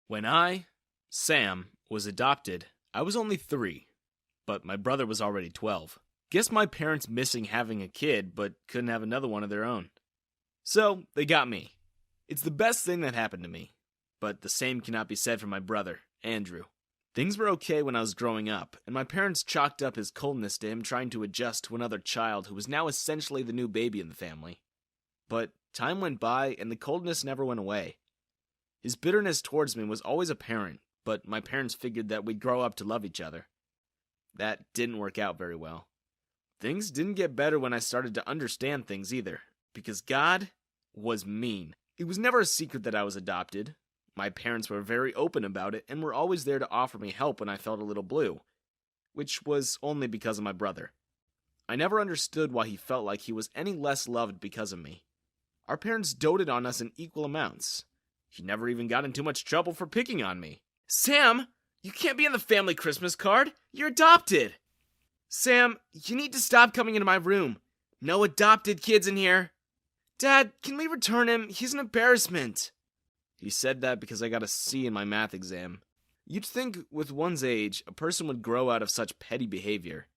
When I, Sam, was adopted, I was only 3, but my brother was already 12. Guess my parents missing having a kid, but couldn't have another one of their own. So, they got me. It's the best thing that happened to me, but the same cannot be said for my brother, Andrew. Things were okay when I was growing up, and my parents chalked up his coldness to him trying to adjust to another child who was now essentially the new baby in the family. But time went by, and the coldness never went away. His bitterness towards me was always apparent, but my parents figured that we'd grow up to love each other. That didn't work out very well. Things didn't get better when I started to understand things either, because God was mean. It was never a secret that I was adopted. My parents were very open about it and were always there to offer me help when I felt a little blue, which was only because of my brother. I never understood why he felt like he was any less loved because of me. Our parents doted on us in equal amounts. He never even got in too much trouble for picking on me. Sam, you can't be on the family Christmas card. You're adopted. Sam, you need to stop coming into my room. No adopted kids in here. Dad, can we return him? He's an embarrassment. He said that because I got a C in my math exam. You'd think with one's age, a person would grow out of such petty behavior.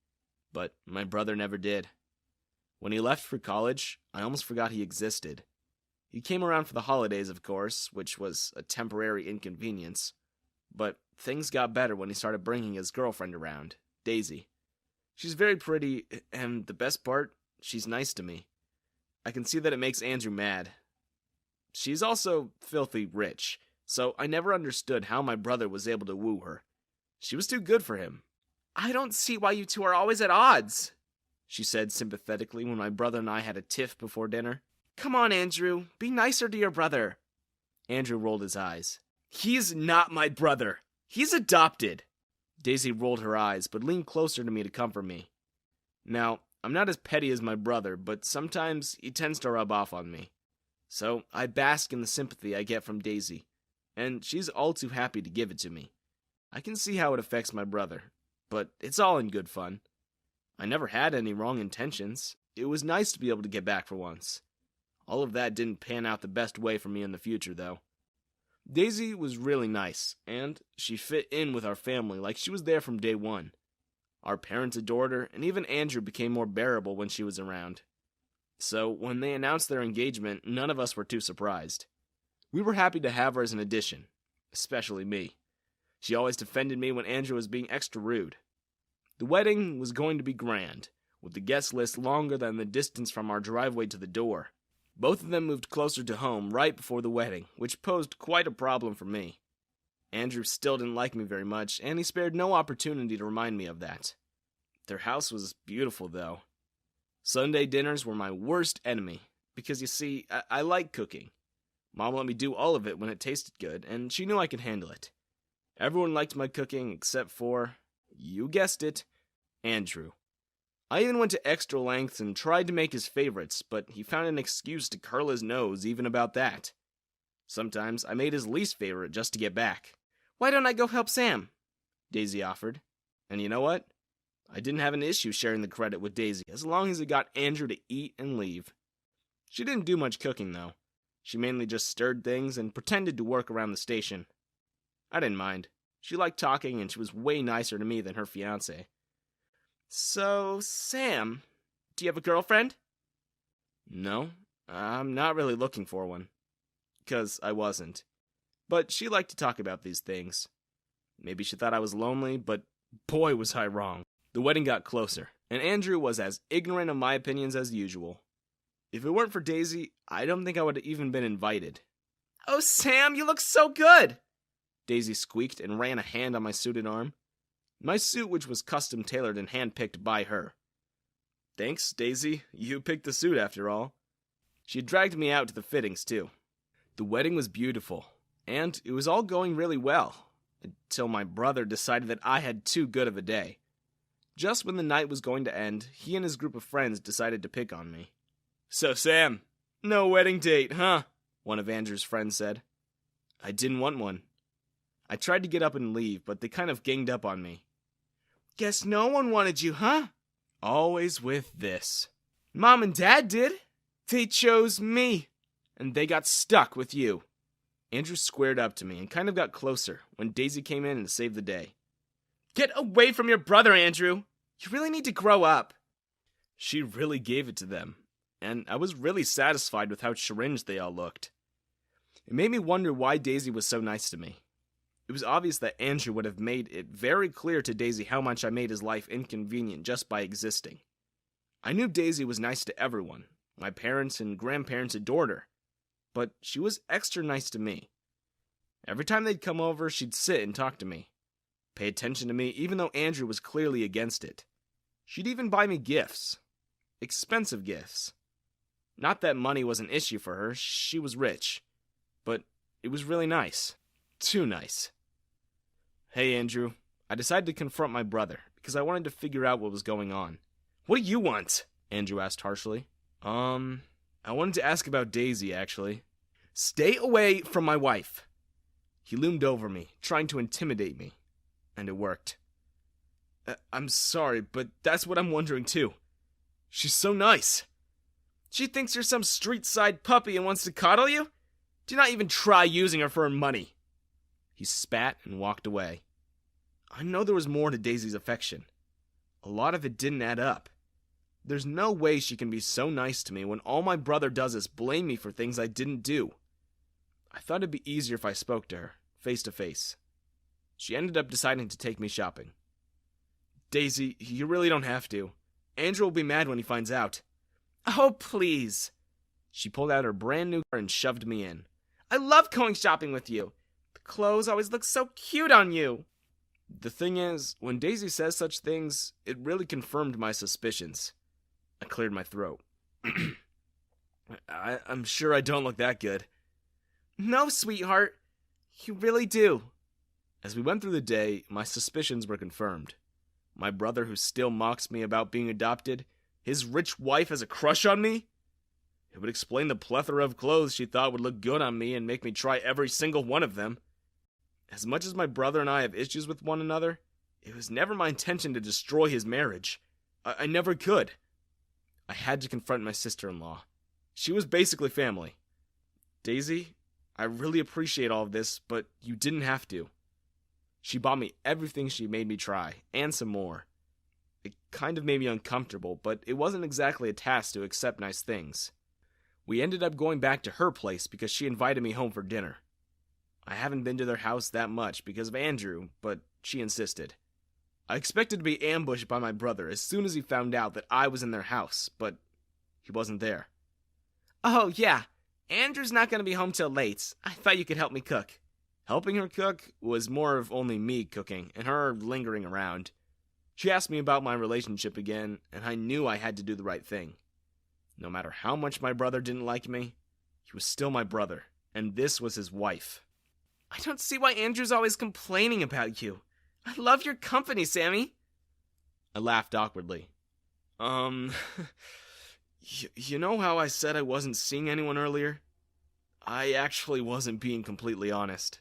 But my brother never did. When he left for college, I almost forgot he existed. He came around for the holidays, of course, which was a temporary inconvenience. But things got better when he started bringing his girlfriend around, Daisy. She's very pretty, and the best part, she's nice to me. I can see that it makes Andrew mad. She's also filthy rich, so I never understood how my brother was able to woo her. She was too good for him. I don't see why you two are always at odds, she said sympathetically when my brother and I had a tiff before dinner. Come on, Andrew, be nicer to your brother. Andrew rolled his eyes. He's not my brother. He's adopted. Daisy rolled her eyes, but leaned closer to me to comfort me. Now, I'm not as petty as my brother, but sometimes he tends to rub off on me. So I bask in the sympathy I get from Daisy, and she's all too happy to give it to me. I can see how it affects my brother, but it's all in good fun. I never had any wrong intentions. It was nice to be able to get back for once. All of that didn't pan out the best way for me in the future, though. Daisy was really nice, and she fit in with our family like she was there from day one. Our parents adored her, and even Andrew became more bearable when she was around. So, when they announced their engagement, none of us were too surprised. We were happy to have her as an addition, especially me. She always defended me when Andrew was being extra rude. The wedding was going to be grand, with the guest list longer than the distance from our driveway to the door. Both of them moved closer to home right before the wedding, which posed quite a problem for me. Andrew still didn't like me very much, and he spared no opportunity to remind me of that. Their house was beautiful, though. Sunday dinners were my worst enemy, because you see, I like cooking. Mom let me do all of it when it tasted good, and she knew I could handle it. Everyone liked my cooking except for, you guessed it, Andrew. I even went to extra lengths and tried to make his favorites, but he found an excuse to curl his nose even about that. Sometimes I made his least favorite just to get back. Why don't I go help Sam? Daisy offered. And you know what? I didn't have an issue sharing the credit with Daisy as long as it got Andrew to eat and leave. She didn't do much cooking, though. She mainly just stirred things and pretended to work around the station. I didn't mind. She liked talking, and she was way nicer to me than her fiancé. So, Sam, do you have a girlfriend? No, I'm not really looking for one. 'Cause I wasn't. But she liked to talk about these things. Maybe she thought I was lonely, but boy was I wrong. The wedding got closer, and Andrew was as ignorant of my opinions as usual. If it weren't for Daisy, I don't think I would have even been invited. Oh, Sam, you look so good! Daisy squeaked and ran a hand on my suited arm. My suit, which was custom tailored and hand-picked by her. Thanks, Daisy. You picked the suit after all. She dragged me out to the fittings, too. The wedding was beautiful, and it was all going really well, until my brother decided that I had too good of a day. Just when the night was going to end, he and his group of friends decided to pick on me. So, Sam, no wedding date, huh? One of Andrew's friends said. I didn't want one. I tried to get up and leave, but they kind of ganged up on me. Guess no one wanted you, huh? Always with this. Mom and Dad did. They chose me, and they got stuck with you. Andrew squared up to me and kind of got closer when Daisy came in and saved the day. "Get away from your brother, Andrew! You really need to grow up." She really gave it to them, and I was really satisfied with how syringed they all looked. It made me wonder why Daisy was so nice to me. It was obvious that Andrew would have made it very clear to Daisy how much I made his life inconvenient just by existing. I knew Daisy was nice to everyone. My parents and grandparents adored her. But she was extra nice to me. Every time they'd come over, she'd sit and talk to me. Pay attention to me, even though Andrew was clearly against it. She'd even buy me gifts. Expensive gifts. Not that money was an issue for her, she was rich. But it was really nice. Too nice. "Hey, Andrew, I decided to confront my brother because I wanted to figure out what was going on." "What do you want?" Andrew asked harshly. I wanted to ask about Daisy, actually." "Stay away from my wife." He loomed over me, trying to intimidate me, and it worked. I'm sorry, but that's what I'm wondering too. She's so nice." "She thinks you're some street-side puppy and wants to coddle you? Do not even try using her for her money." He spat and walked away. I know there was more to Daisy's affection. A lot of it didn't add up. There's no way she can be so nice to me when all my brother does is blame me for things I didn't do. I thought it'd be easier if I spoke to her, face to face. She ended up deciding to take me shopping. "Daisy, you really don't have to. Andrew will be mad when he finds out." "Oh, please." She pulled out her brand new car and shoved me in. "I love going shopping with you. The clothes always look so cute on you." The thing is, when Daisy says such things, it really confirmed my suspicions. I cleared my throat. I'm sure I don't look that good. "No, sweetheart. You really do." As we went through the day, my suspicions were confirmed. My brother, who still mocks me about being adopted, his rich wife has a crush on me? It would explain the plethora of clothes she thought would look good on me and make me try every single one of them. As much as my brother and I have issues with one another, it was never my intention to destroy his marriage. I never could. I had to confront my sister-in-law. She was basically family. "Daisy, I really appreciate all of this, but you didn't have to." She bought me everything she made me try, and some more. It kind of made me uncomfortable, but it wasn't exactly a task to accept nice things. We ended up going back to her place because she invited me home for dinner. I haven't been to their house that much because of Andrew, but she insisted. I expected to be ambushed by my brother as soon as he found out that I was in their house, but he wasn't there. "Oh, yeah, Andrew's not going to be home till late. I thought you could help me cook." Helping her cook was more of only me cooking and her lingering around. She asked me about my relationship again, and I knew I had to do the right thing. No matter how much my brother didn't like me, he was still my brother, and this was his wife. "I don't see why Andrew's always complaining about you. I love your company, Sammy." I laughed awkwardly. You know how I said I wasn't seeing anyone earlier? I actually wasn't being completely honest."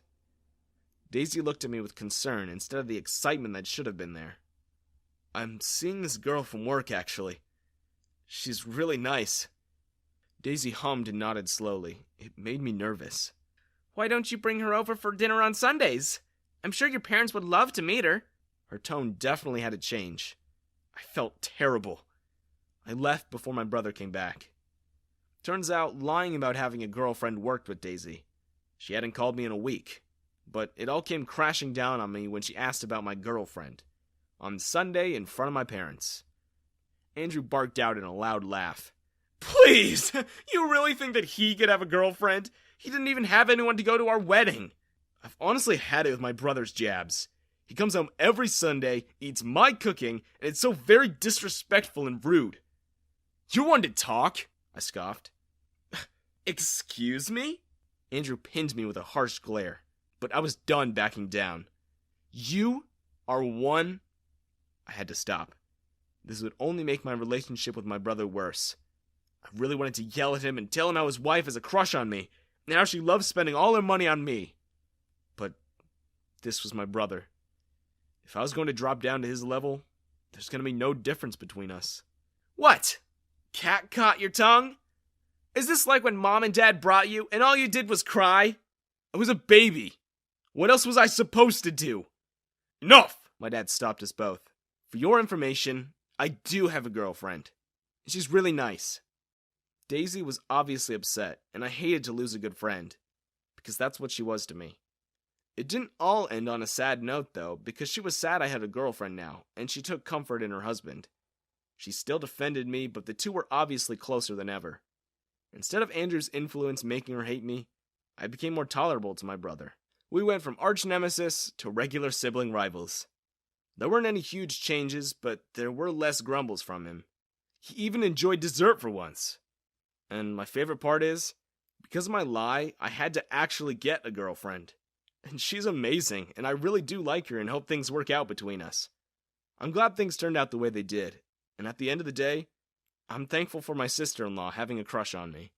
Daisy looked at me with concern instead of the excitement that should have been there. "I'm seeing this girl from work, actually. She's really nice." Daisy hummed and nodded slowly. It made me nervous. "Why don't you bring her over for dinner on Sundays? I'm sure your parents would love to meet her." Her tone definitely had to change. I felt terrible. I left before my brother came back. Turns out, lying about having a girlfriend worked with Daisy. She hadn't called me in a week. But it all came crashing down on me when she asked about my girlfriend. On Sunday in front of my parents. Andrew barked out in a loud laugh. "Please! You really think that he could have a girlfriend? He didn't even have anyone to go to our wedding." I've honestly had it with my brother's jabs. He comes home every Sunday, eats my cooking, and it's so very disrespectful and rude. "You wanted to talk?" I scoffed. "Excuse me?" Andrew pinned me with a harsh glare, but I was done backing down. "You are one..." I had to stop. This would only make my relationship with my brother worse. I really wanted to yell at him and tell him how his wife has a crush on me, and how she loves spending all her money on me. But this was my brother. If I was going to drop down to his level, there's going to be no difference between us. "What? Cat caught your tongue? Is this like when Mom and Dad brought you and all you did was cry? I was a baby. What else was I supposed to do? Enough! My dad stopped us both. For your information, I do have a girlfriend. She's really nice. Daisy was obviously upset, and I hated to lose a good friend, because that's what she was to me. It didn't all end on a sad note, though, because she was sad I had a girlfriend now, and she took comfort in her husband. She still defended me, but the two were obviously closer than ever. Instead of Andrew's influence making her hate me, I became more tolerable to my brother. We went from arch nemesis to regular sibling rivals. There weren't any huge changes, but there were less grumbles from him. He even enjoyed dessert for once. And my favorite part is, because of my lie, I had to actually get a girlfriend. And she's amazing, and I really do like her and hope things work out between us. I'm glad things turned out the way they did, and at the end of the day, I'm thankful for my sister-in-law having a crush on me.